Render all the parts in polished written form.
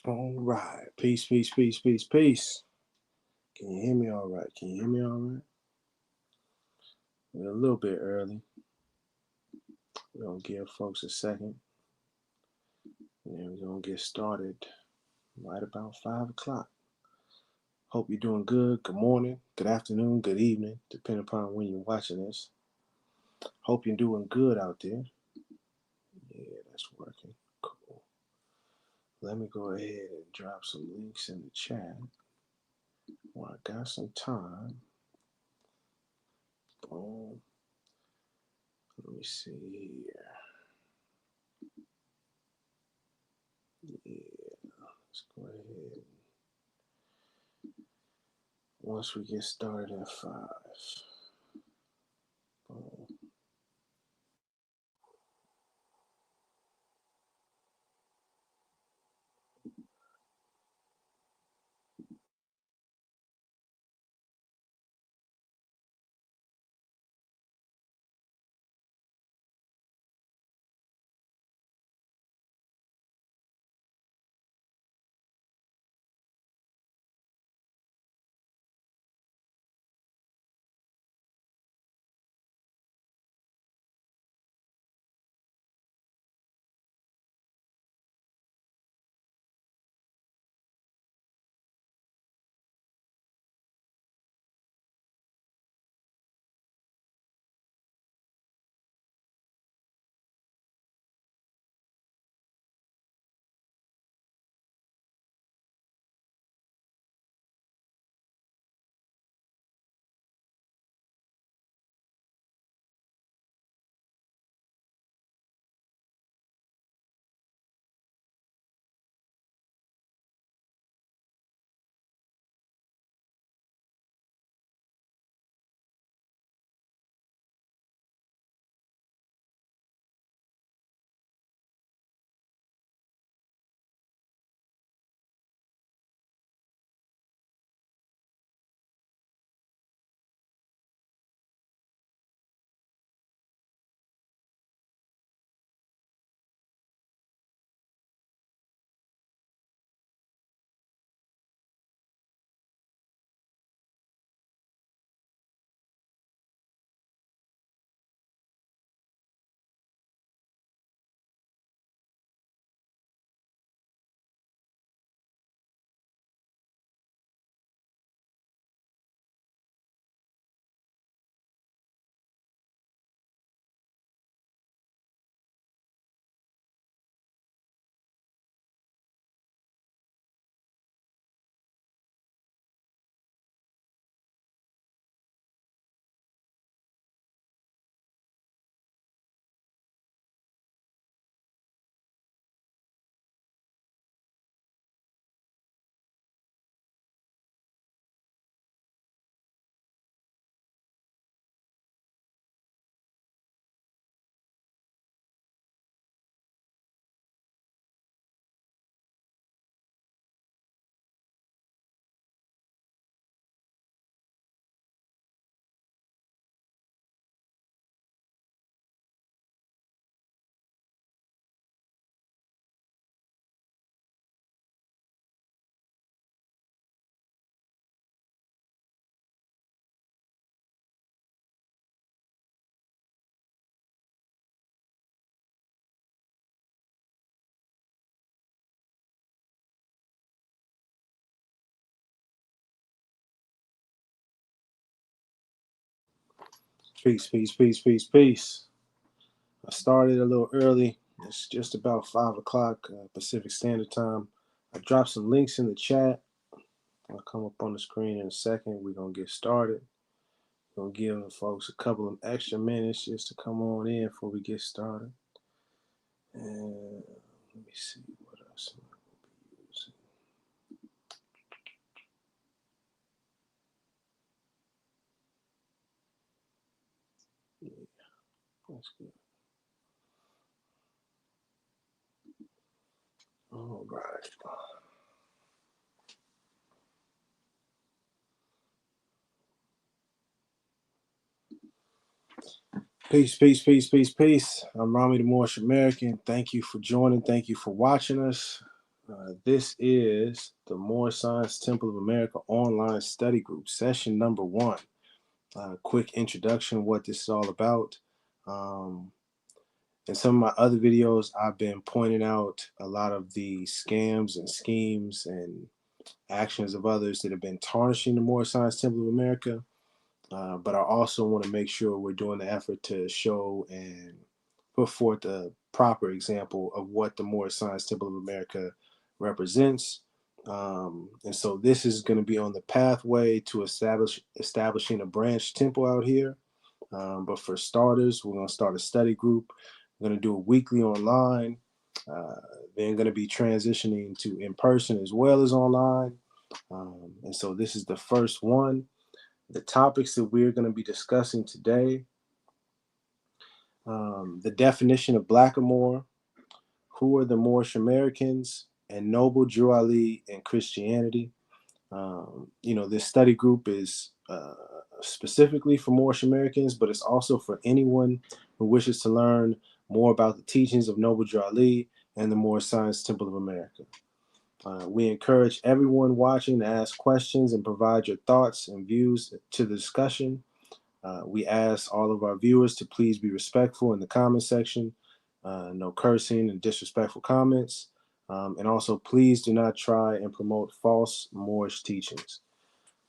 All right. Peace, peace, peace, peace, peace. Can you hear me all right? Can you hear me all right? We're a little bit early. We're going to give folks a second. And then we're going to get started right about 5 o'clock. Hope you're doing good. Good morning, good afternoon, good evening, depending upon when you're watching this. Hope you're doing good out there. Yeah, that's working. Cool. Let me go ahead and drop some links in the chat while I got some time. Boom. Let me see here. Yeah, let's go ahead. Once we get started at 5. Boom. Peace, peace, peace, peace, peace. I started a little early. It's just about 5 o'clock Pacific Standard Time. I dropped some links in the chat. I'll come up on the screen in a second. We're going to get started. We're going to give folks a couple of extra minutes just to come on in before we get started. And let me see what else I'm going to be using. Yeah, that's good. All right. Peace, peace, peace, peace, peace. I'm Rami the Moorish American. Thank you for joining. Thank you for watching us. This is the Moorish Science Temple of America online study group, session number 1. Quick introduction, what this is all about. In some of my other videos, I've been pointing out a lot of the scams and schemes and actions of others that have been tarnishing the Moorish Science Temple of America. But I also want to make sure we're doing the effort to show and put forth a proper example of what the Moorish Science Temple of America represents. And so this is going to be on the pathway to establishing a branch temple out here. But for starters, we're going to start a study group. We're going to do it weekly online. Then going to be transitioning to in person as well as online. And so this is the first one. The topics that we're going to be discussing today, the definition of blackamoor, who are the Moorish Americans, and noble Drew Ali and Christianity. This study group is specifically for Moorish Americans, but it's also for anyone who wishes to learn more about the teachings of Noble Drew Ali and the Moorish Science Temple of America. We encourage everyone watching to ask questions and provide your thoughts and views to the discussion. We ask all of our viewers to please be respectful in the comment section. No cursing and disrespectful comments. And also, please do not try and promote false Moorish teachings.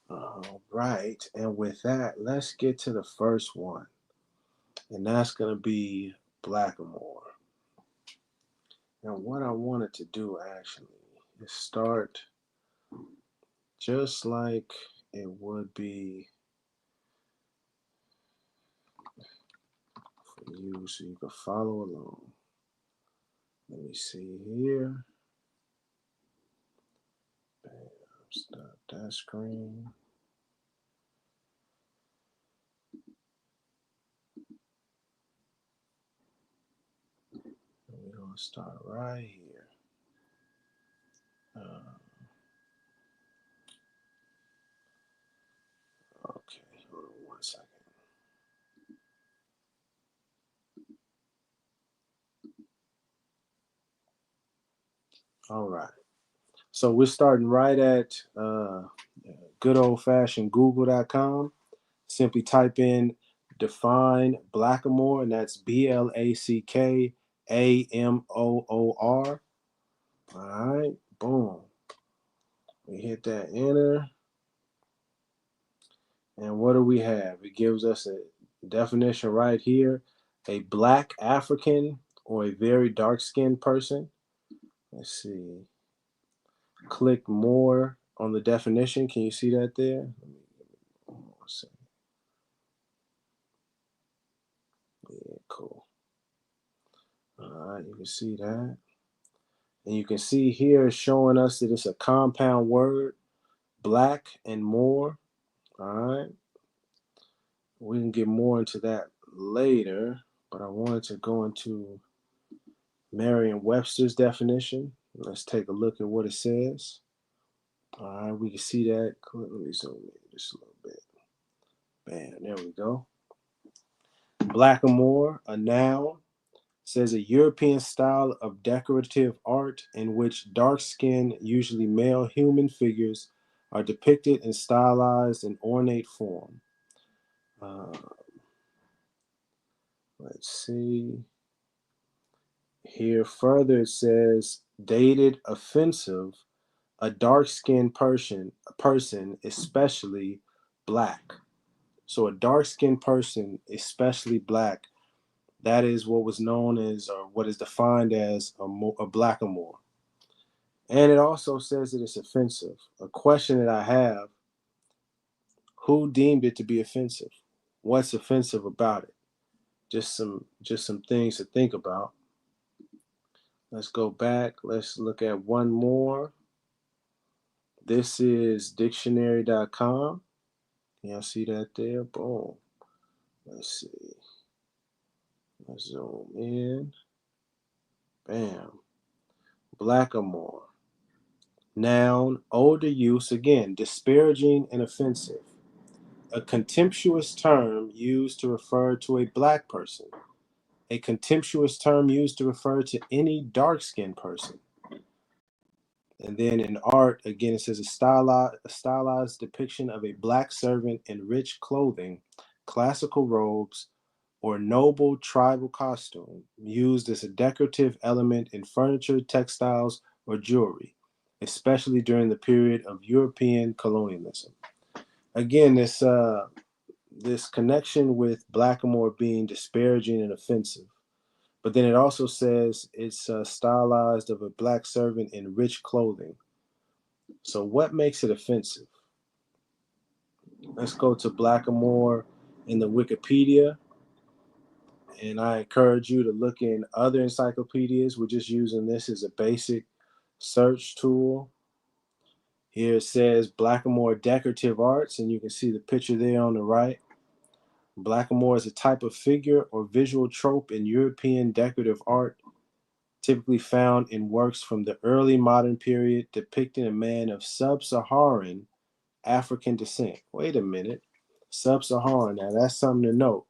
All right. And with that, let's get to the first one. And that's going to be blackamoor. And what I wanted to do actually is start just like it would be for you so you can follow along. Let me see here. Bam, stop that screen. We're going to start right here. Okay, hold on 1 second. All right. So we're starting right at good old-fashioned google.com. Simply type in define blackamoor, and that's blackamoor. All right, boom. We hit that enter. And what do we have? It gives us a definition right here. A black African or a very dark-skinned person. Let's see. Click more on the definition. Can you see that there? Yeah, cool. All right, you can see that. And you can see here it's showing us that it's a compound word, black and more. All right. We can get more into that later, but I wanted to go into Merriam-Webster's definition. Let's take a look at what it says. All right, we can see that. Let me zoom in just a little bit. Bam, there we go. Blackamoor, a noun, says a European style of decorative art in which dark-skinned, usually male human figures are depicted in stylized and ornate form. Let's see. Here further it says dated offensive, a dark-skinned person, especially black. So a dark-skinned person, especially black, that is what was known as, or what is defined as a blackamoor. And it also says that it's offensive. A question that I have, who deemed it to be offensive? What's offensive about it? Just some things to think about. Let's go back. Let's look at one more. This is dictionary.com. Y'all see that there? Boom. Let's see. Let's zoom in. Bam. Blackamoor. Noun, older use, again, disparaging and offensive. A contemptuous term used to refer to a black person. A contemptuous term used to refer to any dark-skinned person. And then in art, again, it says a stylized depiction of a black servant in rich clothing, classical robes, or noble tribal costume used as a decorative element in furniture, textiles, or jewelry, especially during the period of European colonialism. Again, this connection with blackamoor being disparaging and offensive. But then it also says it's stylized of a black servant in rich clothing. So what makes it offensive? Let's go to blackamoor in the Wikipedia. And I encourage you to look in other encyclopedias. We're just using this as a basic search tool. Here it says blackamoor decorative arts, and you can see the picture there on the right. Blackamoor is a type of figure or visual trope in European decorative art, typically found in works from the early modern period depicting a man of sub-Saharan African descent. Wait a minute. Sub-Saharan, now that's something to note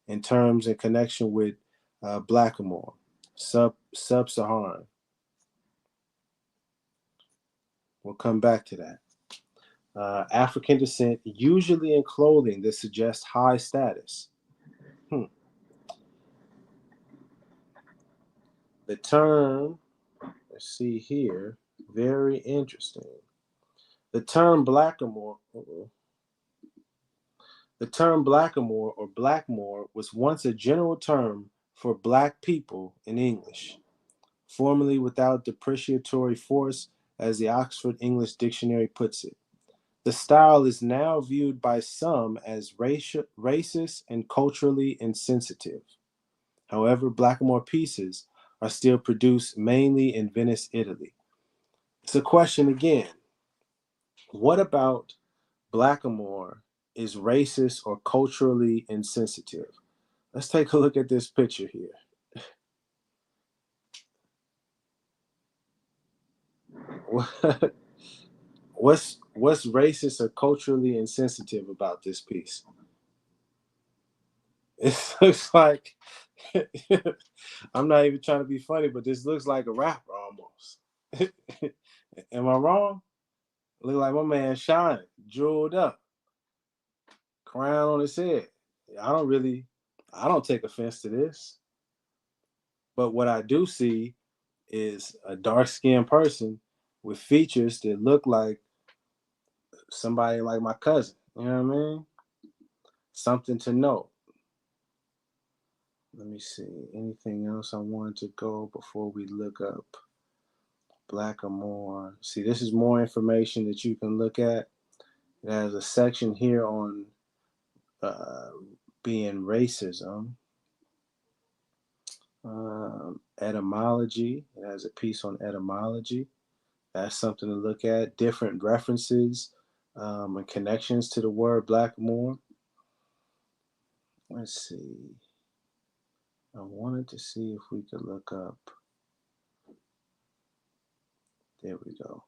in terms and connection with blackamoor. Sub-Saharan. We'll come back to that. African descent, usually in clothing that suggests high status. The term, let's see here, very interesting. The term blackamoor, the term blackamoor or blackmoor was once a general term for black people in English, formerly without depreciatory force, as the Oxford English Dictionary puts it. The style is now viewed by some as racist and culturally insensitive. However, blackamoor pieces are still produced mainly in Venice, Italy. It's a question again. What about blackamoor is racist or culturally insensitive? Let's take a look at this picture here. What's racist or culturally insensitive about this piece? It looks like I'm not even trying to be funny, but this looks like a rapper almost. Am I wrong? Look like my man Shine, jeweled up, crown on his head. I don't take offense to this. But what I do see is a dark skinned person with features that look like somebody like my cousin. You know what I mean? Something to know. Let me see. Anything else I wanted to go before we look up blackamoor? See, this is more information that you can look at. It has a section here on uh, being racism, etymology. It has a piece on etymology. That's something to look at. Different references and connections to the word blackamoor. Let's see. I wanted to see if we could look up. There we go.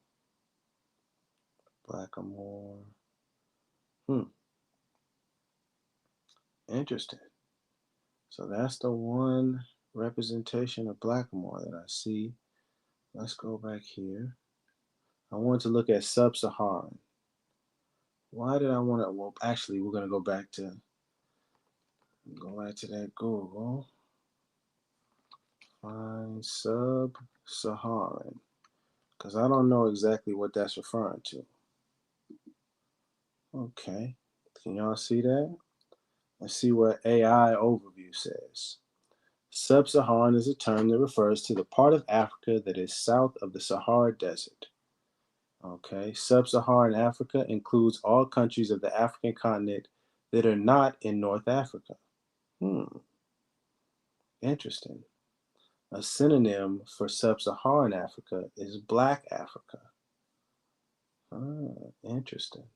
Blackamoor. Interesting. So that's the one representation of blackamoor that I see. Let's go back here. I wanted to look at sub-Saharan. Why did I want to? Well, actually, we're gonna go back to that Google. Find sub-Saharan, because I don't know exactly what that's referring to. Okay, can y'all see that? Let's see what AI overview says. Sub-Saharan is a term that refers to the part of Africa that is south of the Sahara Desert. Okay, Sub-Saharan Africa includes all countries of the African continent that are not in North Africa. Interesting. A synonym for Sub-Saharan Africa is Black Africa. Interesting.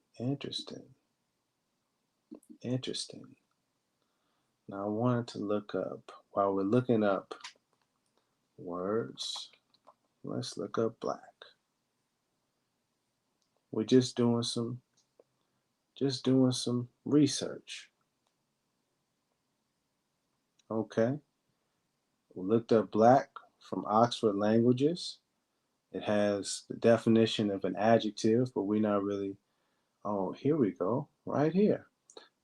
Now I wanted to look up, while we're looking up words, let's look up black. We're just doing some research. Okay. We looked up black from Oxford Languages. It has the definition of an adjective, but we're not really. Oh, here we go, right here.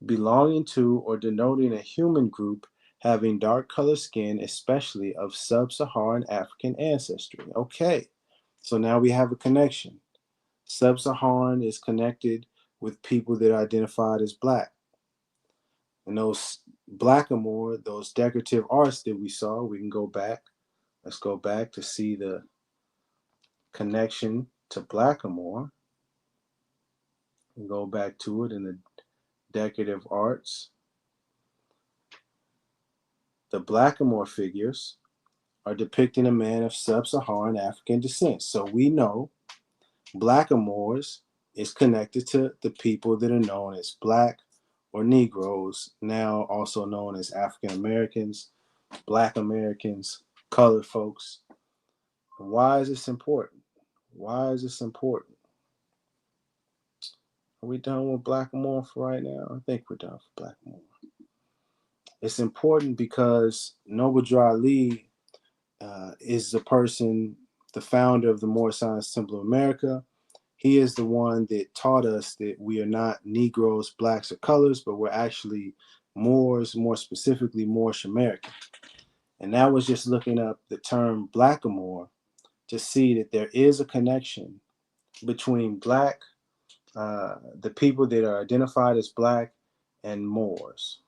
Belonging to or denoting a human group having dark colored skin, especially of sub-Saharan African ancestry. Okay, so now we have a connection. Sub-Saharan is connected with people that are identified as black. And those blackamoor, those decorative arts that we saw, we can go back. Let's go back to see the connection to blackamoor. And go back to it in the decorative arts. The blackamoor figures are depicting a man of sub-Saharan African descent. So we know blackamoors is connected to the people that are known as black or Negroes, now also known as African Americans, black Americans, colored folks. Why is this important? Why is this important? Are we done with blackamoor for right now? I think we're done for blackamoor. It's important because Noble Drew Ali is the person, the founder of the Moorish Temple of America. He is the one that taught us that we are not Negroes, blacks, or colors, but we're actually Moors, more specifically Moorish American. And that was just looking up the term blackamoor to see that there is a connection between black, the people that are identified as black, and Moors.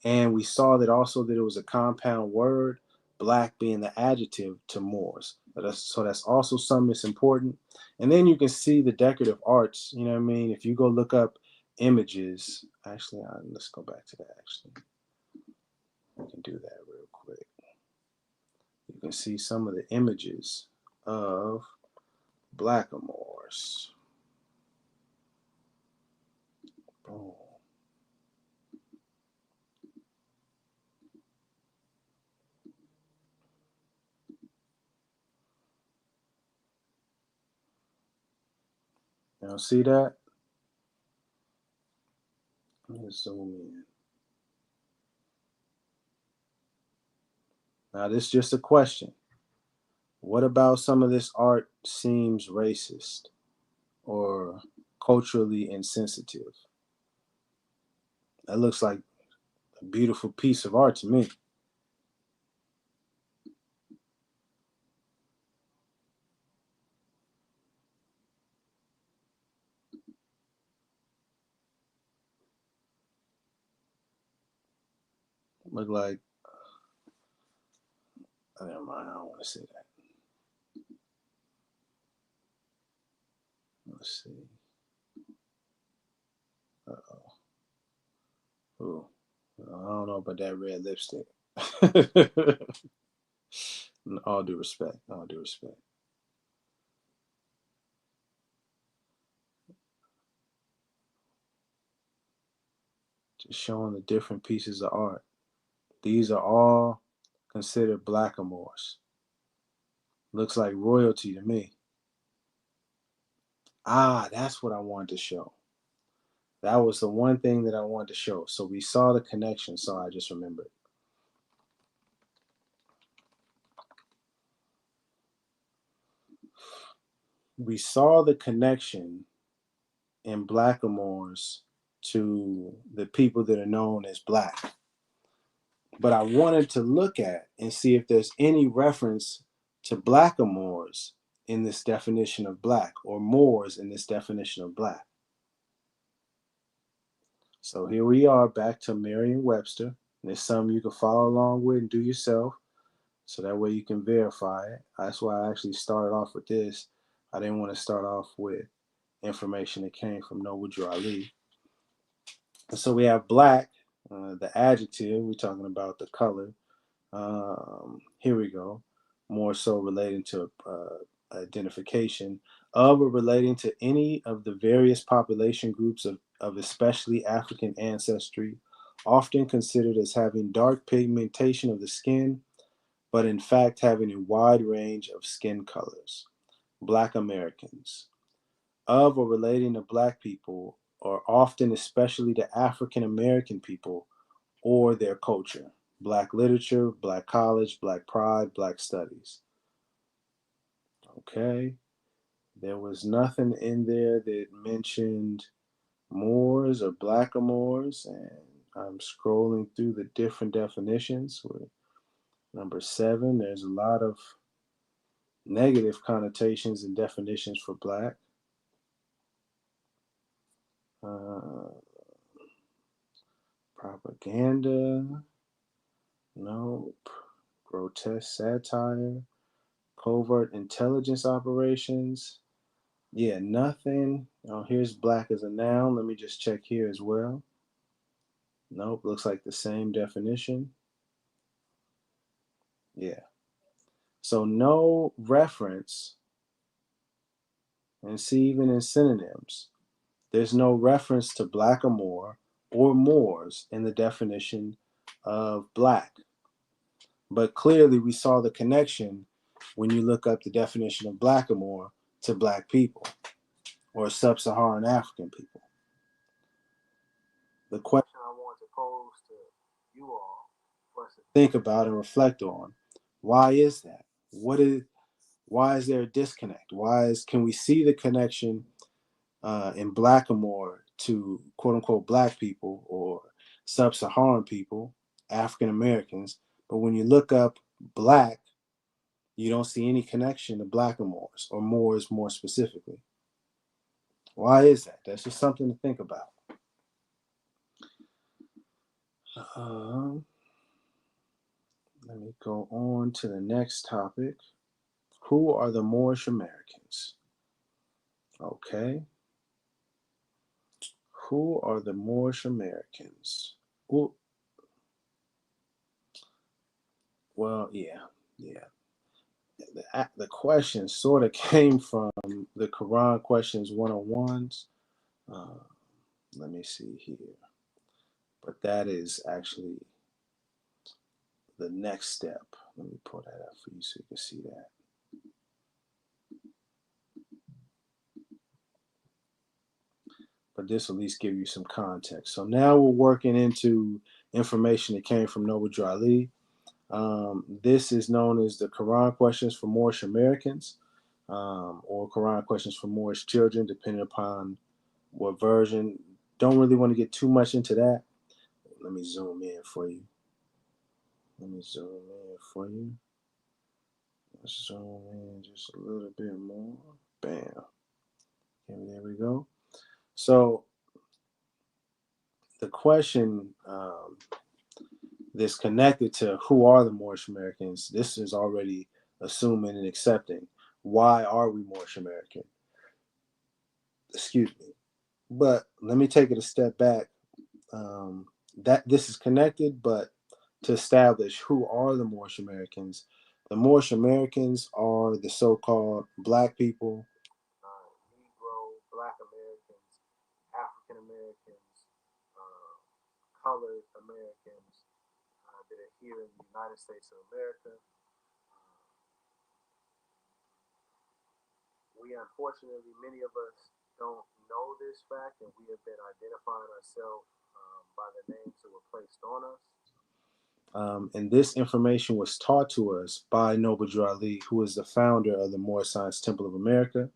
And we saw that also that it was a compound word, black being the adjective to Moors. So that's also something that's important. And then you can see the decorative arts, you know what I mean? If you go look up images, actually, let's go back to that actually. I can do that real quick. You can see some of the images of blackamoors. Boom. Now see that? Let's zoom in. Now this is just a question. What about some of this art seems racist or culturally insensitive? That looks like a beautiful piece of art to me. Look like, never mind, I don't want to say that. Let's see. Uh-oh. Ooh. I don't know about that red lipstick. All due respect. All due respect. Just showing the different pieces of art. These are all considered blackamoors. Looks like royalty to me. Ah, that's what I wanted to show. That was the one thing that I wanted to show. So we saw the connection, so I just remembered. We saw the connection in blackamoors to the people that are known as black. But I wanted to look at and see if there's any reference to blackamoors in this definition of black or Moors in this definition of black. So here we are back to Merriam-Webster. And it's something you can follow along with and do yourself. So that way you can verify it. That's why I actually started off with this. I didn't want to start off with information that came from Noble Drew Ali. And so we have black, the adjective, we're talking about the color. Here we go. More so relating to identification of or relating to any of the various population groups of especially African ancestry, often considered as having dark pigmentation of the skin, but in fact having a wide range of skin colors. Black Americans. Of or relating to black people, or often especially to African American people or their culture. Black literature, black college, black pride, black studies. Okay. There was nothing in there that mentioned Moors or blackamoors, and I'm scrolling through the different definitions. With number 7, there's a lot of negative connotations and definitions for black. Propaganda, nope. Grotesque satire, covert intelligence operations. Yeah, nothing. Oh, here's black as a noun. Let me just check here as well. Nope, looks like the same definition. Yeah. So no reference, and see, even in synonyms, there's no reference to blackamoor or Moors in the definition of black. But clearly we saw the connection when you look up the definition of blackamoor to black people or sub-Saharan African people. The question I want to pose to you all for us to think about and reflect on, why is that? Why is there a disconnect? Can we see the connection in blackamoor to quote unquote black people or sub-Saharan people, African Americans, but when you look up black, you don't see any connection to blackamoors or Moors more specifically? Why is that? That's just something to think about. Let me go on to the next topic. Who are the Moorish Americans? Okay. Who are the Moorish Americans? Ooh. Well, yeah. The question sort of came from the Quran questions 101s. Uh, let me see here. But that is actually the next step. Let me pull that up for you so you can see that. But this will at least give you some context. So now we're working into information that came from Noble Drew Ali. This is known as the Quran questions for Moorish Americans, or Quran questions for Moorish children, depending upon what version. Don't really want to get too much into that. Let me zoom in for you. Let's zoom in just a little bit more. Bam. And there we go. So the question that's connected to who are the Moorish Americans, this is already assuming and accepting. Why are we Moorish American? Excuse me. But let me take it a step back. That this is connected, but to establish who are the Moorish Americans, the Moorish Americans are the so-called black people, Negro, Black Americans, African Americans, colored Americans that are here in the United States of America. We unfortunately, many of us don't know this fact, and we have been identifying ourselves by the names that were placed on us. And this information was taught to us by Noble Drew Ali, who is the founder of the Moorish Science Temple of America.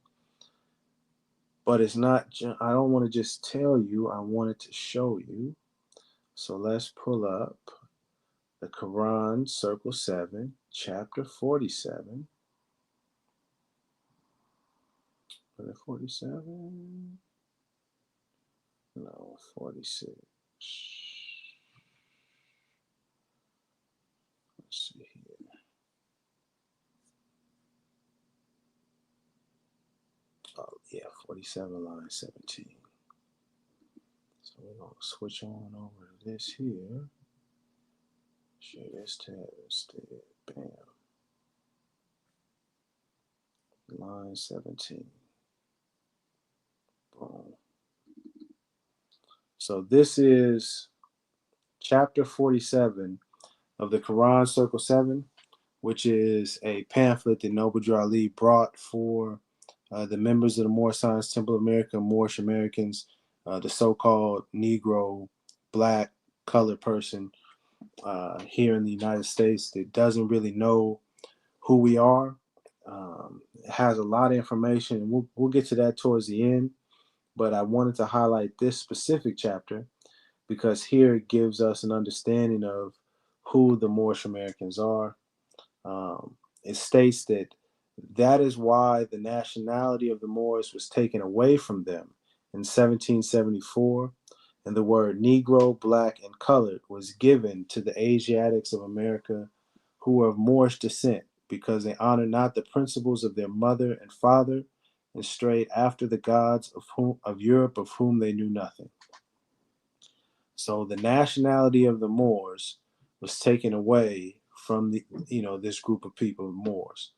But it's not, I don't want to just tell you, I wanted to show you. So let's pull up the Quran, Circle 7, Chapter 47. 47? No, 46. Let's see here. Oh, yeah, 47, line 17. So we're going to switch on over to this here. Share this tab instead. Bam. Line 17. Boom. So this is chapter 47 of the Quran, Circle 7, which is a pamphlet that Noble Drew Ali brought for the members of the Moorish Science Temple of America, Moorish Americans, the so-called Negro, black, colored person here in the United States that doesn't really know who we are. It has a lot of information, and we'll get to that towards the end. But I wanted to highlight this specific chapter because here it gives us an understanding of who the Moorish Americans are. It states that that is why the nationality of the Moors was taken away from them in 1774, and the word Negro, black, and colored was given to the Asiatics of America who were of Moorish descent because they honored not the principles of their mother and father and strayed after the gods of Europe of whom they knew nothing. So the nationality of the Moors was taken away from this group of people, Moors,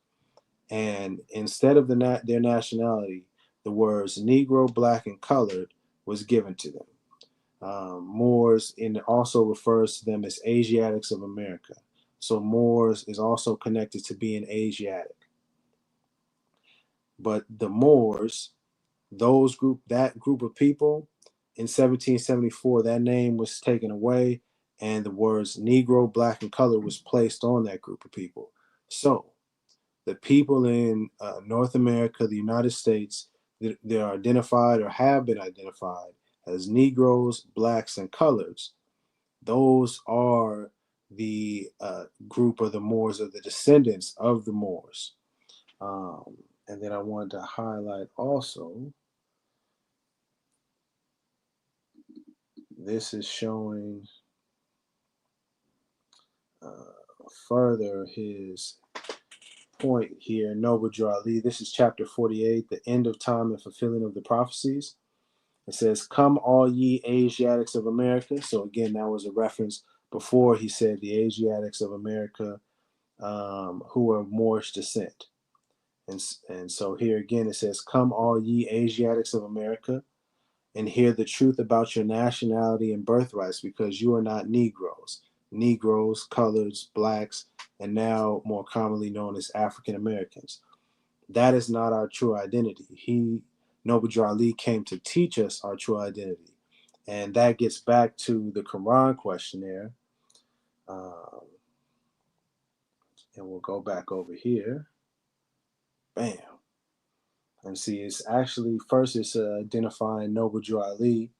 and instead of their nationality, the words Negro, black, and colored was given to them. Moors, and it also refers to them as Asiatics of America. So Moors is also connected to being Asiatic. But the Moors, that group of people, in 1774, that name was taken away, and the words Negro, black, and colored was placed on that group of people. So the people in North America, the United States, they are identified or have been identified as Negroes, blacks, and coloreds. Those are the group of the Moors, or the descendants of the Moors. And then I wanted to highlight also, this is showing further his point here, Noble Drew Ali. This is chapter 48, the end of time and fulfilling of the prophecies. It says, "Come all ye Asiatics of America." So again, that was a reference before he said the Asiatics of America who are of Moorish descent. And so here again it says, "Come all ye Asiatics of America and hear the truth about your nationality and birthrights, because you are not Negroes, coloreds, blacks, and now more commonly known as African Americans. That is not our true identity. Noble Drew Ali, came to teach us our true identity." And that gets back to the Quran questionnaire. And we'll go back over here. Bam. And see, it's actually, first it's identifying Noble Drew Ali,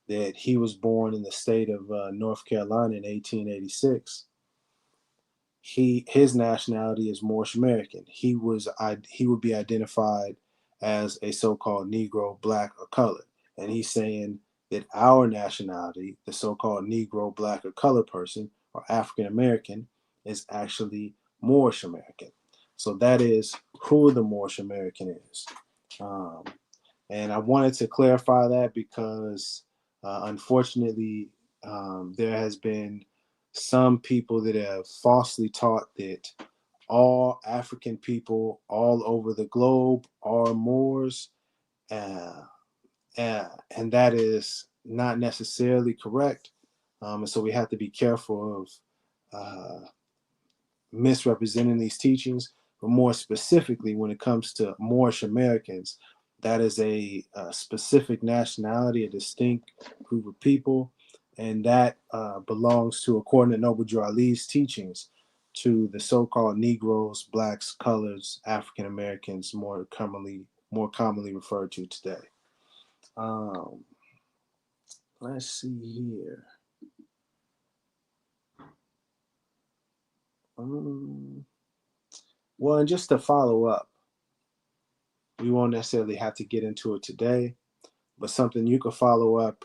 that he was born in the state of North Carolina in 1886. His nationality is Moorish American. He would be identified as a so-called Negro, black, or colored. And he's saying that our nationality, the so-called Negro, black, or colored person, or African American, is actually Moorish American. So that is who the Moorish American is. And I wanted to clarify that because unfortunately there has been some people that have falsely taught that all African people all over the globe are Moors, and that is not necessarily correct. And so we have to be careful of misrepresenting these teachings. But more specifically, when it comes to Moorish Americans, that is a specific nationality, a distinct group of people, and that belongs to, according to Noble Drew Ali's teachings, to the so-called Negroes, blacks, coloreds, African Americans, more commonly referred to today. Let's see here. Well, and just to follow up, we won't necessarily have to get into it today, but something you could follow up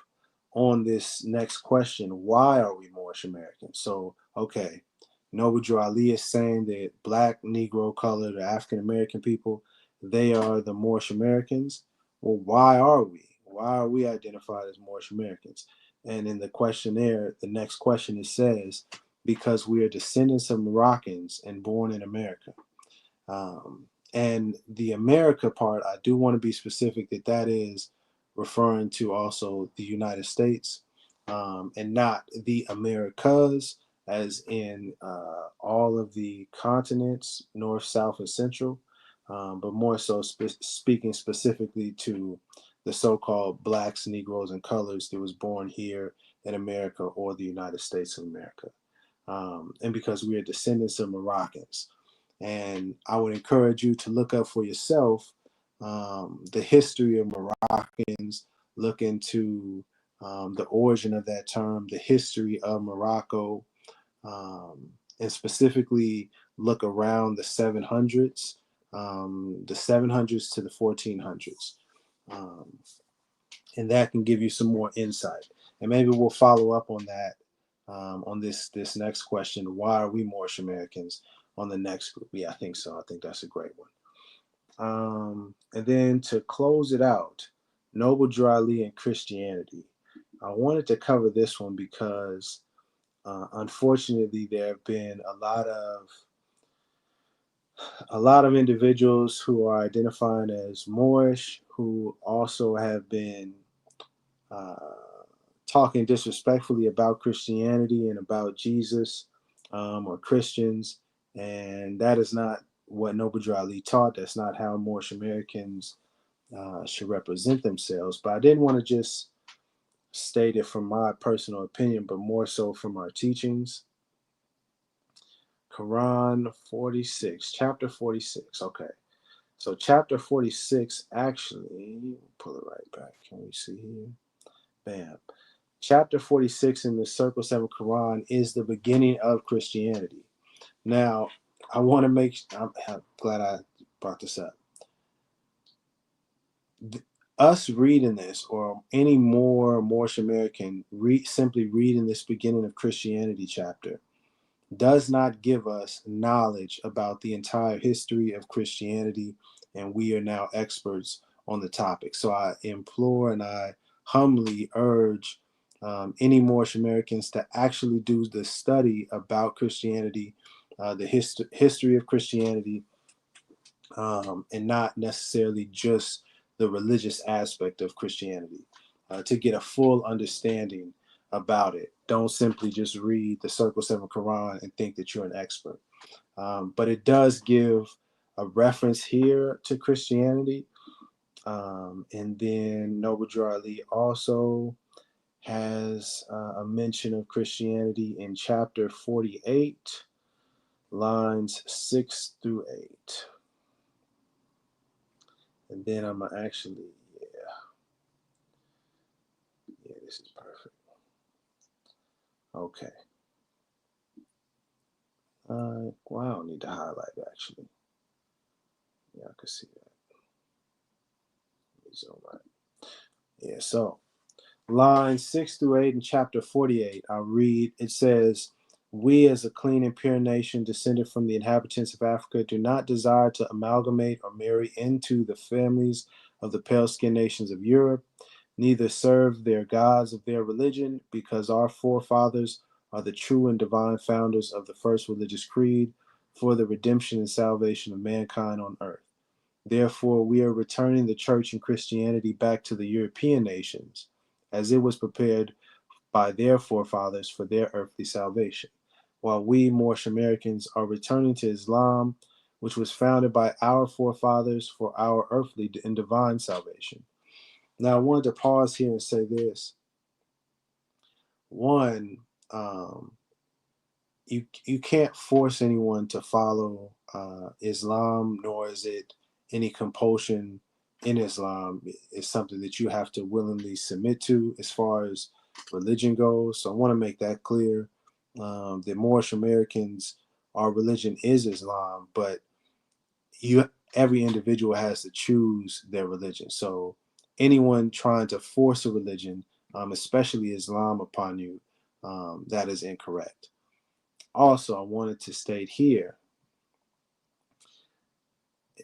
on this next question: why are we Moorish Americans? So, okay, Noble Drew Ali is saying that black, Negro, colored, or African American people, they are the Moorish Americans. Well, why are we? Why are we identified as Moorish Americans? And in the questionnaire, the next question, it says, because we are descendants of Moroccans and born in America. And the America part, I do want to be specific that is referring to also the United States, and not the Americas, as in all of the continents, North, South, and Central, but more so speaking specifically to the so-called blacks, Negroes, and colors that was born here in America or the United States of America. And because we are descendants of Moroccans. And I would encourage you to look up for yourself the history of Moroccans, look into the origin of that term, the history of Morocco, and specifically look around the 700s, the 700s to the 1400s. Um, and that can give you some more insight. And maybe we'll follow up on that on this next question. Why are we Moorish Americans? On the next group. Yeah, I think so. I think that's a great one. And then to close it out, Noble Drew Ali and Christianity. I wanted to cover this one because unfortunately there have been a lot of individuals who are identifying as Moorish who also have been uh, talking disrespectfully about Christianity and about Jesus or Christians, and that is not what Noble Drew Ali taught. That's not how Moorish Americans should represent themselves. But I didn't want to just state it from my personal opinion, but more so from our teachings. Quran 46, chapter 46. Okay. So chapter 46, actually, pull it right back. Can we see here? Bam. Chapter 46 in the Circle 7 Quran is the beginning of Christianity. Now, I want to I'm glad I brought this up. Us reading this, or any more Moorish American simply reading this beginning of Christianity chapter, does not give us knowledge about the entire history of Christianity, and we are now experts on the topic. So I implore and I humbly urge any Moorish Americans to actually do the study about Christianity, the history of Christianity, and not necessarily just the religious aspect of Christianity, to get a full understanding about it. Don't simply just read the Circle 7 Quran and think that you're an expert. But it does give a reference here to Christianity. And then Noble Drew Ali also has a mention of Christianity in chapter 48, lines 6 through 8. And then I'm actually, yeah, this is perfect. Okay. Well, I don't need to highlight it, actually. Yeah, I can see that. Let me zoom out. Yeah, so lines 6 through 8 in chapter 48, I'll read. It says, "We, as a clean and pure nation descended from the inhabitants of Africa, do not desire to amalgamate or marry into the families of the pale-skinned nations of Europe, neither serve their gods of their religion, because our forefathers are the true and divine founders of the first religious creed for the redemption and salvation of mankind on earth. Therefore, we are returning the church and Christianity back to the European nations, as it was prepared by their forefathers for their earthly salvation, while we, Moorish Americans, are returning to Islam, which was founded by our forefathers for our earthly and divine salvation." Now, I wanted to pause here and say this. One, you can't force anyone to follow Islam, nor is it any compulsion in Islam. It's something that you have to willingly submit to as far as religion goes. So I want to make that clear. The Moorish Americans, our religion is Islam, but every individual has to choose their religion. So anyone trying to force a religion, especially Islam, upon you, that is incorrect. Also, I wanted to state here,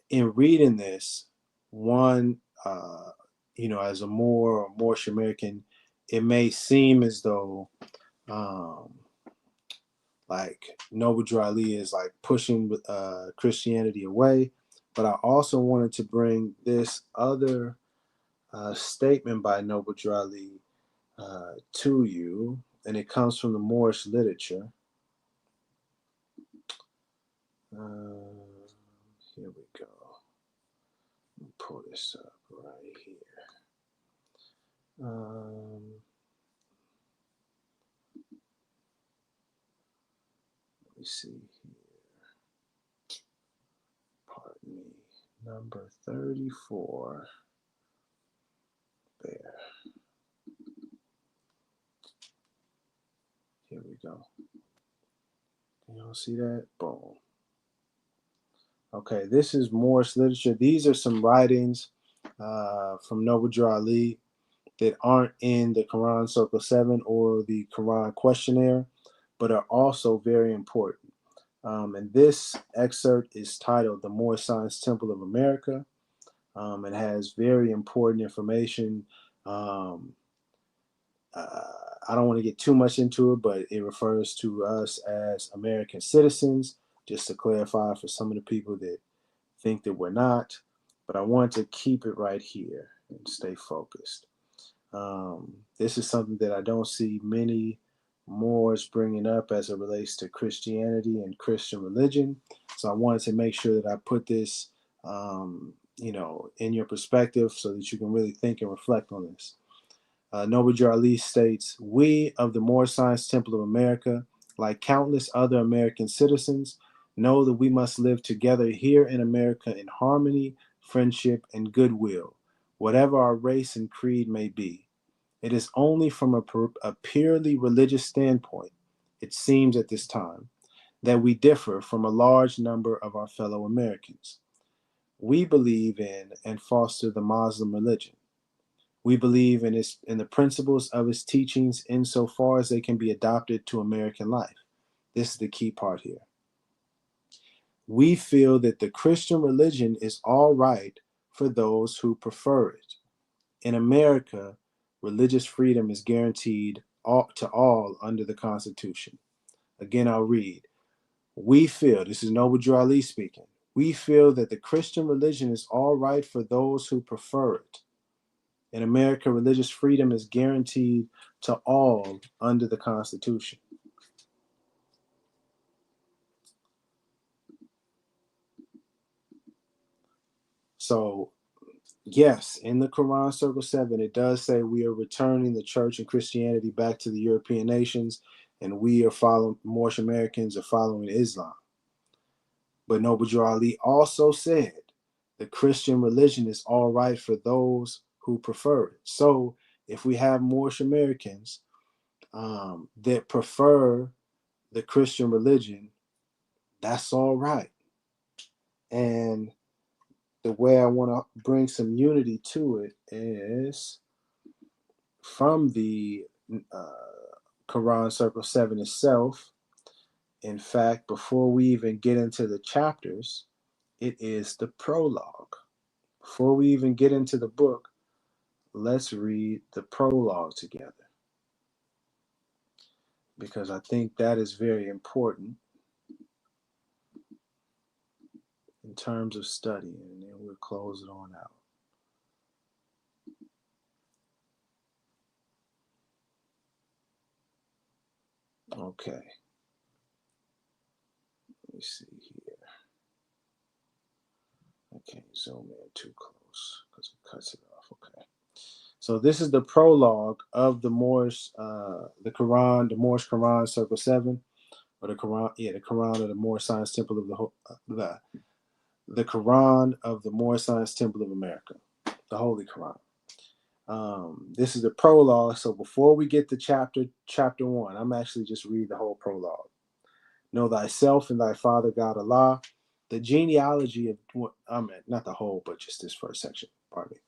in reading this, one, as a Moorish American, it may seem as though um, like Noble Drew Ali is like pushing Christianity away, but I also wanted to bring this other statement by Noble Drew Ali to you, and it comes from the Moorish literature. Here we go. Let me pull this up right here. Let me see here. Number 34. There. Here we go. Can y'all see that? Boom. Okay, this is Moorish literature. These are some writings from Noble Ali that aren't in the Quran Circle 7 or the Quran Questionnaire, but are also very important. And this excerpt is titled The Moorish Science Temple of America. It has very important information. Um, I don't want to get too much into it, but it refers to us as American citizens, just to clarify for some of the people that think that we're not. But I want to keep it right here and stay focused. This is something that I don't see many Moors bringing up as it relates to Christianity and Christian religion. So I wanted to make sure that I put this, in your perspective so that you can really think and reflect on this. Noble Ali states, "We of the Moorish Science Temple of America, like countless other American citizens, know that we must live together here in America in harmony, friendship, and goodwill, whatever our race and creed may be. It is only from a purely religious standpoint, it seems at this time, that we differ from a large number of our fellow Americans. We believe in and foster the Muslim religion. We believe in the principles of its teachings insofar as they can be adopted to American life." This is the key part here. "We feel that the Christian religion is all right for those who prefer it. In America, religious freedom is guaranteed to all under the Constitution." Again, I'll read. "We feel," this is Noble Ali speaking, "we feel that the Christian religion is all right for those who prefer it. In America, religious freedom is guaranteed to all under the Constitution." So, yes, in the Quran Circle 7, it does say we are returning the church and Christianity back to the European nations, and we are following, Moorish Americans are following Islam. But Noble Ali also said the Christian religion is all right for those who prefer it. So, if we have Moorish Americans that prefer the Christian religion, that's all right. And the way I want to bring some unity to it is from the Quran Circle 7 itself. In fact, before we even get into the chapters, it is the prologue. Before we even get into the book, let's read the prologue together, because I think that is very important in terms of study, and then we'll close it on out. Okay. Let me see here. I can't zoom in too close because it cuts it off. Okay. So this is the prologue of the Moorish, the Quran, the Moorish Quran Circle 7, or the Quran, the Quran of the Moorish Science Temple of the Quran of the Moorish Science Temple of America, the Holy Quran. This is the prologue. So before we get to chapter 1, I'm actually just read the whole prologue. "Know thyself and thy Father God Allah. The genealogy of, not the whole, but just this first section, pardon me.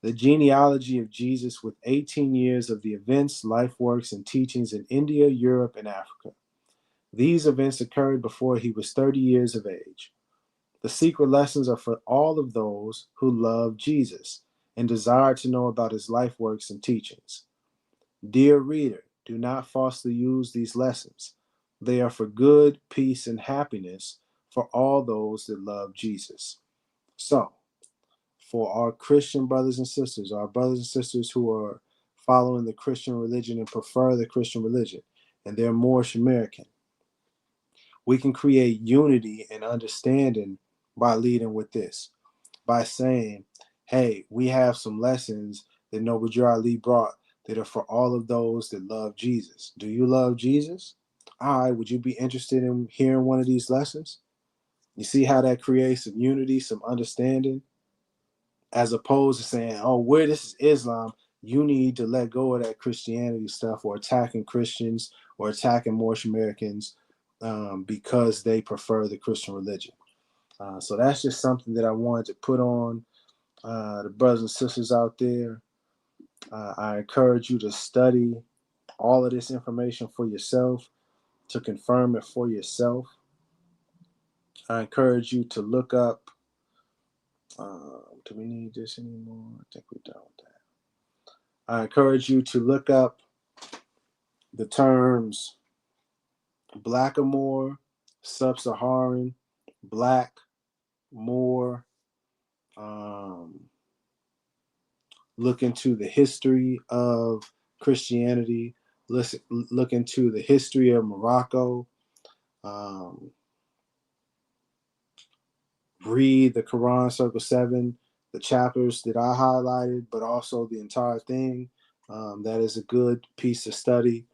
The genealogy of Jesus with 18 years of the events, life works, and teachings in India, Europe, and Africa. These events occurred before he was 30 years of age. The secret lessons are for all of those who love Jesus and desire to know about his life works and teachings. Dear reader, do not falsely use these lessons. They are for good, peace, and happiness for all those that love Jesus." So, for our Christian brothers and sisters, our brothers and sisters who are following the Christian religion and prefer the Christian religion, and they're Moorish American, we can create unity and understanding by leading with this, by saying, hey, we have some lessons that Noble Ali brought that are for all of those that love Jesus. Do you love Jesus? All right, would you be interested in hearing one of these lessons? You see how that creates some unity, some understanding, as opposed to saying, oh, where this is Islam, you need to let go of that Christianity stuff, or attacking Christians or attacking Moorish Americans because they prefer the Christian religion. So that's just something that I wanted to put on the brothers and sisters out there. I encourage you to study all of this information for yourself, to confirm it for yourself. I encourage you to look up, do we need this anymore? I think we're done with that. I encourage you to look up the terms blackamoor, sub-Saharan, black, Moor. Look into the history of Christianity. Look into the history of Morocco. Read the Quran Circle 7, the chapters that I highlighted, but also the entire thing. That is a good piece of study.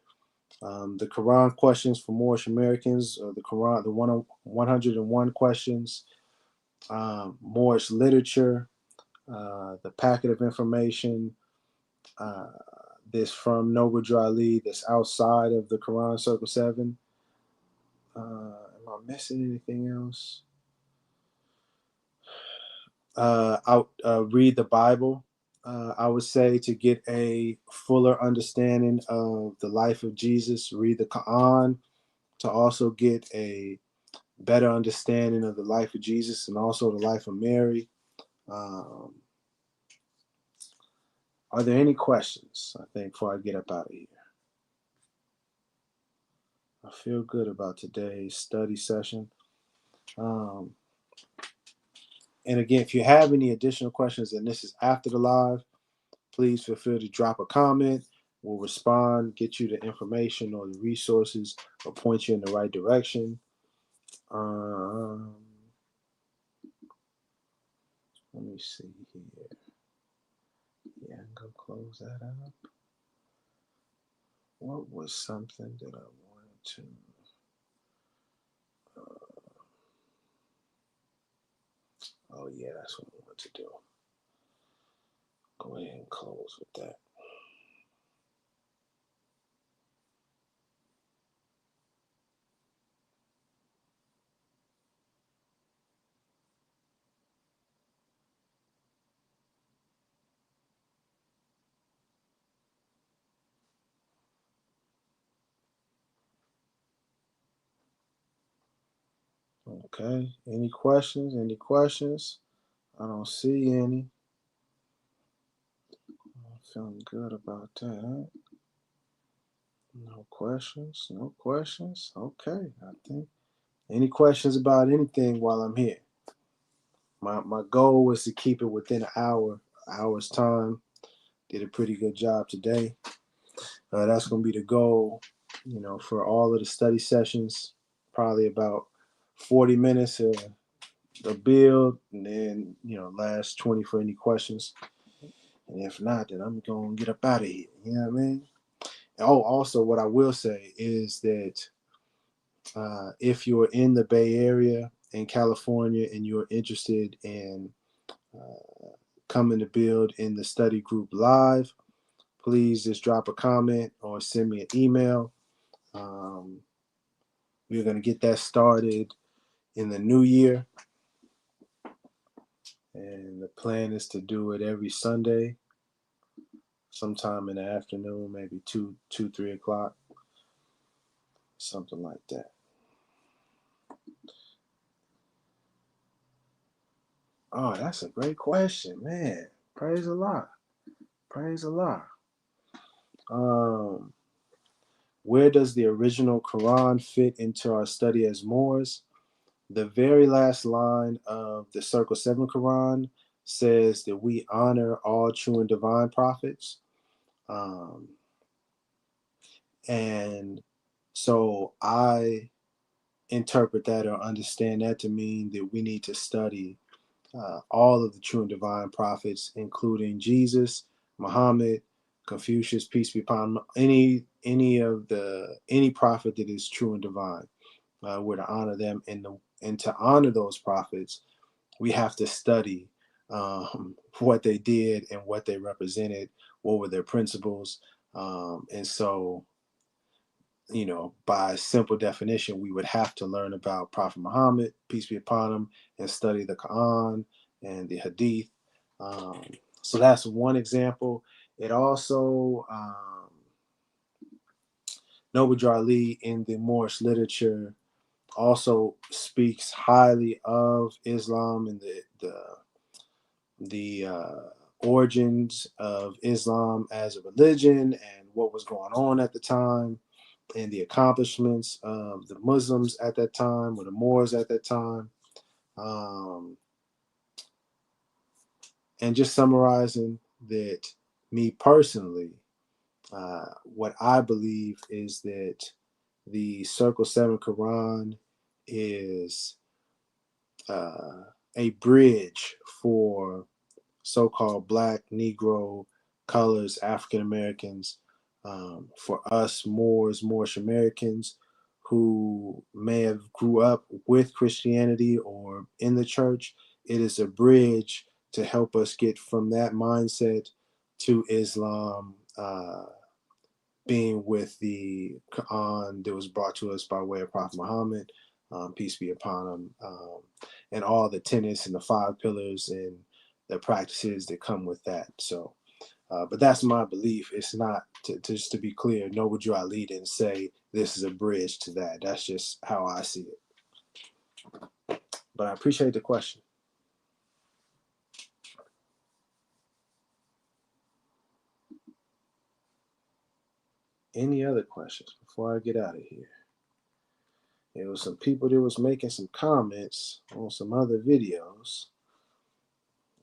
The Quran questions for Moorish Americans, the Quran, the 101 questions, Moorish literature, the packet of information, this from Noble Ali, that's outside of the Quran Circle 7. Am I missing anything else? I'll read the Bible. I would say, to get a fuller understanding of the life of Jesus, read the Quran to also get a better understanding of the life of Jesus and also the life of Mary. Are there any questions, I think, before I get up out of here? I feel good about today's study session. And again, if you have any additional questions, and this is after the live, please feel free to drop a comment. We'll respond, get you the information or the resources, or point you in the right direction. Let me see here. Yeah, I'm going to close that up. What was something that I wanted to... oh, yeah, that's what I want to do. Go ahead and close with that. Okay, any questions? Any questions? I don't see any. I'm feeling good about that. No questions? No questions? Okay, I think. Any questions about anything while I'm here? My goal was to keep it within an hour's time. Did a pretty good job today. That's going to be the goal, for all of the study sessions. Probably about 40 minutes the build, and then last 20 for any questions. And if not, then I'm going to get up out of here. You know what I mean? Oh, also, what I will say is that if you're in the Bay Area in California and you're interested in coming to build in the study group live, please just drop a comment or send me an email. We're going to get that started in the new year. And the plan is to do it every Sunday, sometime in the afternoon, maybe 3 o'clock, something like that. Oh, that's a great question, man. Praise Allah. Praise Allah. Where does the original Quran fit into our study as Moors? The very last line of the Circle 7 Quran says that we honor all true and divine prophets. And so I interpret that or understand that to mean that we need to study all of the true and divine prophets, including Jesus, Muhammad, Confucius, peace be upon him, any prophet that is true and divine. We're to honor them in and to honor those prophets, we have to study what they did and what they represented, what were their principles. And so, by simple definition, we would have to learn about Prophet Muhammad, peace be upon him, and study the Quran and the Hadith. So that's one example. It also, Noble Drew Ali in the Moorish literature also speaks highly of Islam and the origins of Islam as a religion and what was going on at the time, and the accomplishments of the Muslims at that time, or the Moors at that time. And just summarizing that, me personally, what I believe is that the Circle 7 Quran is a bridge for so-called Black, Negro, colors, African Americans, for us Moors, Moorish Americans who may have grew up with Christianity or in the church. It is a bridge to help us get from that mindset to Islam, being with the Quran that was brought to us by way of Prophet Muhammad, peace be upon him, and all the tenets and the 5 pillars and the practices that come with that. So, but that's my belief. It's not, just to be clear, Noble Drew Ali didn't say this is a bridge to that. That's just how I see it. But I appreciate the question. Any other questions before I get out of here? There was some people that was making some comments on some other videos.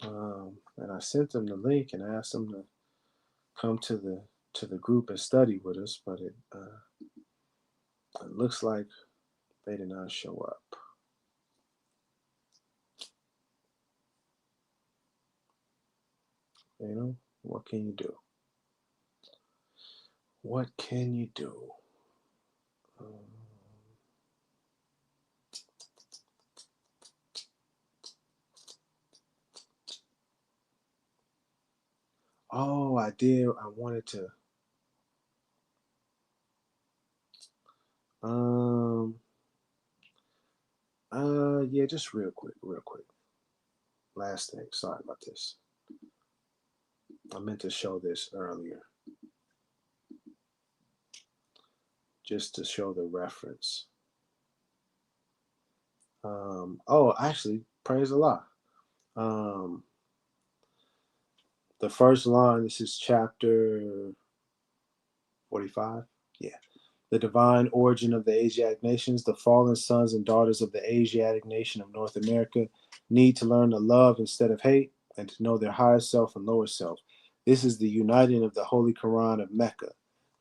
And I sent them the link and asked them to come to the group and study with us, but it looks like they did not show up. What can you do? What can you do? Oh, I did. I wanted to. Yeah, just real quick. Last thing. Sorry about this. I meant to show this earlier, just to show the reference. Oh, actually, praise Allah. The first line, this is chapter 45. Yeah. The divine origin of the Asiatic nations, the fallen sons and daughters of the Asiatic nation of North America need to learn to love instead of hate and to know their higher self and lower self. This is the uniting of the Holy Quran of Mecca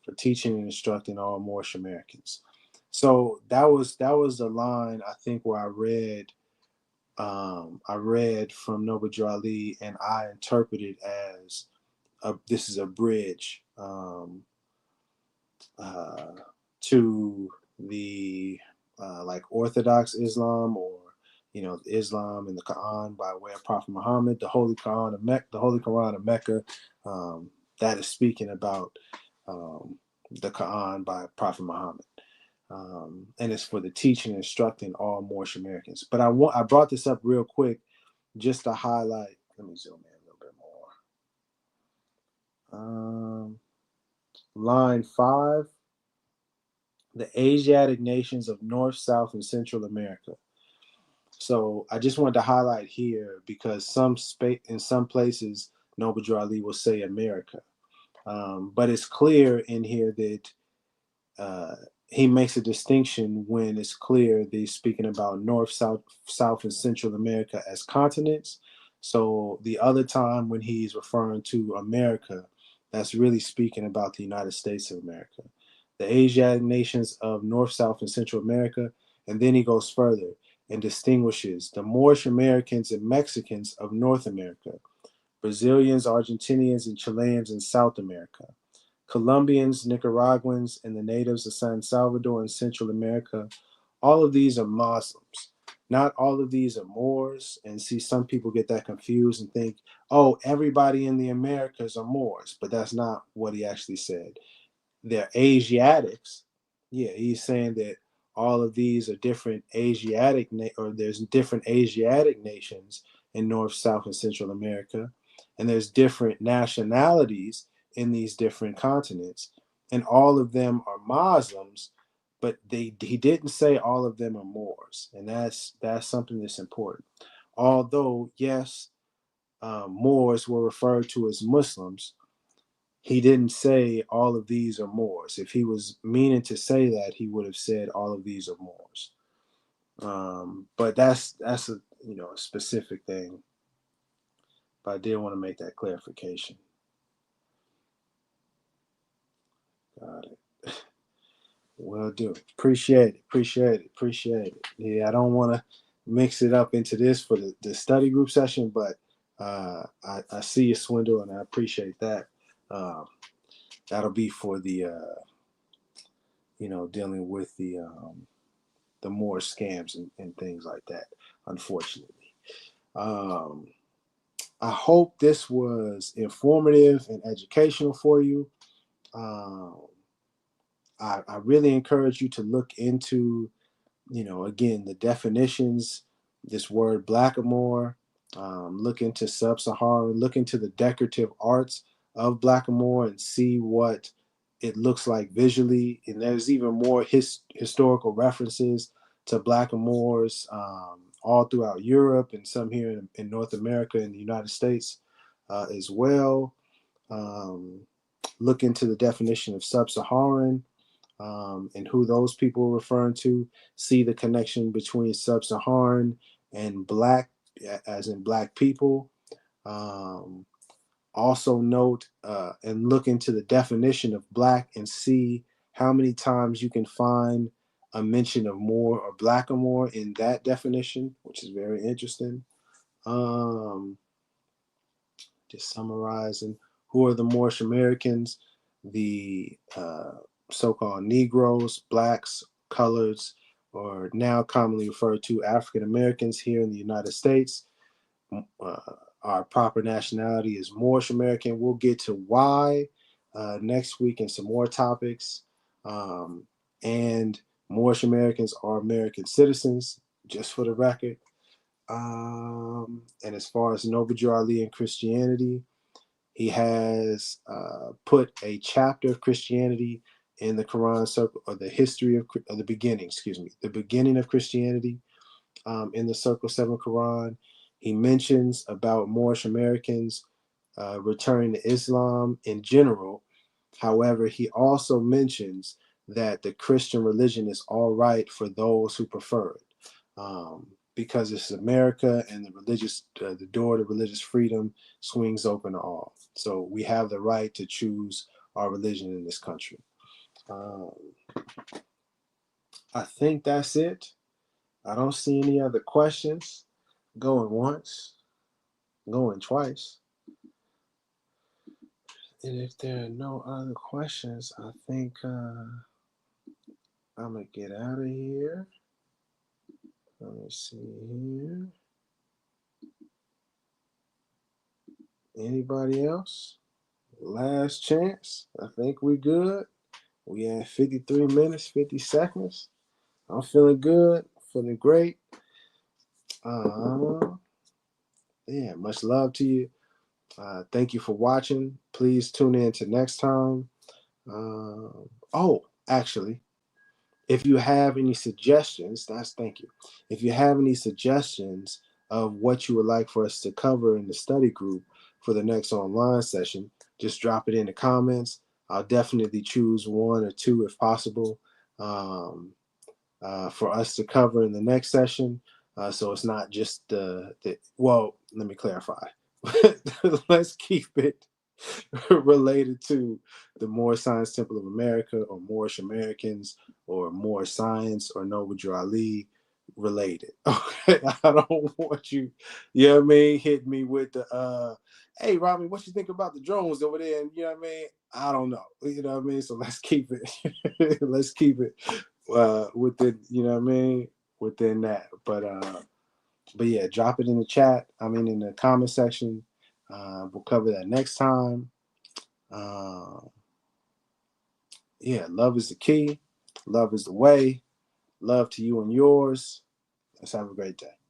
for teaching and instructing all Moorish Americans. So that was the line, I think, where I read from Noble Drew Ali, and I interpreted as this is a bridge to the like Orthodox Islam, or Islam and the Quran by way of Prophet Muhammad, the Holy Quran of Mecca, that is speaking about the Quran by Prophet Muhammad, and it's for the teaching and instructing all Moorish Americans. But I brought this up real quick just to highlight. Let me zoom in a little bit more. Line 5. The Asiatic nations of North, South, and Central America. So I just wanted to highlight here because in some places, Noble Drew Ali will say America. But it's clear in here that he makes a distinction when it's clear that he's speaking about North, South, and Central America as continents. So the other time when he's referring to America, that's really speaking about the United States of America, the Asiatic nations of North, South, and Central America. And then he goes further and distinguishes the Moorish Americans and Mexicans of North America, Brazilians, Argentinians, and Chileans in South America, Colombians, Nicaraguans, and the natives of San Salvador in Central America. All of these are Muslims. not all of these are Moors. And see, some people get that confused and think, oh, everybody in the Americas are Moors, but that's not what he actually said. They're Asiatics. Yeah, he's saying that all of these are different or there's different Asiatic nations in North, South, and Central America, and there's different nationalities in these different continents, and all of them are Muslims, but he didn't say all of them are Moors, and that's something that's important. Although yes, Moors were referred to as Muslims, he didn't say all of these are Moors. If he was meaning to say that, he would have said all of these are Moors. But that's a a specific thing. But I did want to make that clarification. Got it. Will do. Appreciate it. Appreciate it. Appreciate it. Yeah, I don't want to mix it up into this for the study group session, but I see you, Swindle, and I appreciate that. That'll be for the dealing with the more scams and things like that, unfortunately. Um, I hope this was informative and educational for you. Um, I really encourage you to look into, again, the definitions, this word blackamoor, look into sub-Saharan, look into the decorative arts of blackamoor and see what it looks like visually. And there's even more historical references to blackamoors all throughout Europe and some here in North America and the United States as well. Um, look into the definition of sub-Saharan and who those people are referring to. See the connection between sub-Saharan and black, as in black people. Um, Also note and look into the definition of black and see how many times you can find a mention of Moor or blackamoor in that definition, which is very interesting. Um, just summarizing, who are the Moorish Americans? The so-called Negroes, blacks, coloreds, or now commonly referred to African Americans here in the United States. Uh, our proper nationality is Moorish American. We'll get to why next week and some more topics. And Moorish Americans are American citizens, just for the record. And as far as Noble Ali and Christianity, he has put a chapter of Christianity in the Quran circle, or the history of the beginning, excuse me, the beginning of Christianity in the Circle 7 Quran. He mentions about Moorish Americans returning to Islam in general. However, he also mentions that the Christian religion is all right for those who prefer it. Because it's America and the door to religious freedom swings open to all. So we have the right to choose our religion in this country. I think that's it. I don't see any other questions. Going once, going twice. And if there are no other questions, I think I'm going to get out of here. Let me see here. Anybody else? Last chance. I think we're good. We had 53 minutes, 50 seconds. I'm feeling good, feeling great. Yeah, much love to you. Thank you for watching. Please tune in to next time. Actually, if you have any suggestions, thank you. If you have any suggestions of what you would like for us to cover in the study group for the next online session, just drop it in the comments. I'll definitely choose one or two if possible for us to cover in the next session. So it's not just well, let me clarify. Let's keep it related to the Moorish Science Temple of America or Moorish Americans or Moorish Science or Noble Ali related. Okay, I don't want you, you know what I mean, hit me with the hey Robin, what you think about the drones over there? And you know what I mean? I don't know. You know what I mean? So let's keep it let's keep it with the, you know what I mean, within that. But yeah, drop it in the chat. I mean, in the comment section. We'll cover that next time. Yeah, love is the key. Love is the way. Love to you and yours. Let's have a great day.